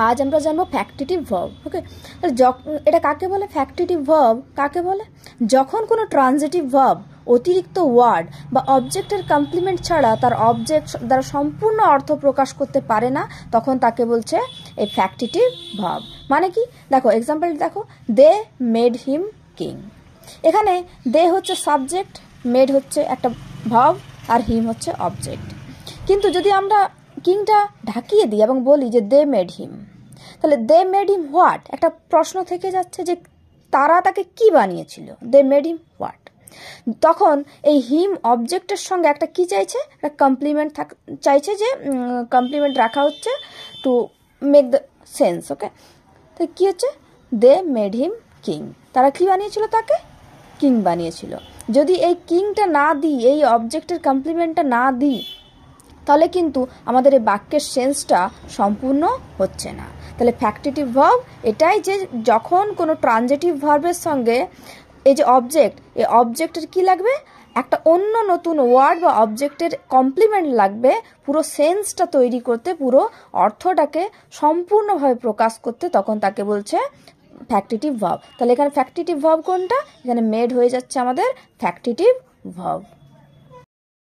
আজ আমরা জানবো ফ্যাক্টিটিভ ভার্ব। ওকে, এটা কাকে বলে? ফ্যাক্টিটিভ ভার্ব কাকে বলে? যখন কোনো ট্রানজিটিভ ভার্ব অতিরিক্ত ওয়ার্ড বা অবজেক্টের কমপ্লিমেন্ট ছাড়া তার অবজেক্ট দ্বারা সম্পূর্ণ অর্থ প্রকাশ করতে পারে না, তখন তাকে বলছে এই ফ্যাক্টিটিভ ভার্ব। মানে কি? দেখো এক্সাম্পল দেখো, দে মেড হিম কিং। এখানে দে হচ্ছে সাবজেক্ট, মেড হচ্ছে একটা ভার্ব, আর হিম হচ্ছে অবজেক্ট। কিন্তু যদি আমরা কিংটা ঢাকিয়ে দিই এবং বলি যে দে মেড হিম, তাহলে দে মেড হিম হোয়াট? একটা প্রশ্ন থেকে যাচ্ছে যে তারা তাকে কি বানিয়েছিল, দে মেড হিম হোয়াট। তখন এই হিম অবজেক্টের সঙ্গে একটা কি চাইছে? একটা কমপ্লিমেন্ট চাইছে, যে কমপ্লিমেন্ট রাখা হচ্ছে টু মেক দ্য সেন্স। ওকে, তো কি হচ্ছে? দে মেড হিম কিং, তারা কি বানিয়েছিল? তাকে কিং বানিয়েছিল। যদি এই কিংটা না দিই, এই অবজেক্টের কমপ্লিমেন্টটা না দিই, তাহলে কিন্তু আমাদের এই বাক্যের সেন্সটা সম্পূর্ণ হচ্ছে না। তাহলে ফ্যাক্টিটিভ ভার্ব এটাই, যে যখন কোনো ট্রানজিটিভ ভার্বের সঙ্গে এই যে অবজেক্ট, এই অবজেক্টের কি লাগবে? একটা অন্য নতুন ওয়ার্ড বা অবজেক্টের কমপ্লিমেন্ট লাগবে পুরো সেন্সটা তৈরি করতে, পুরো অর্থটাকে সম্পূর্ণভাবে প্রকাশ করতে, তখন তাকে বলছে ফ্যাক্টিটিভ ভার্ব। তাহলে এখানে ফ্যাক্টিটিভ ভার্ব কোনটা? এখানে মেড হয়ে যাচ্ছে আমাদের ফ্যাক্টিটিভ ভার্ব।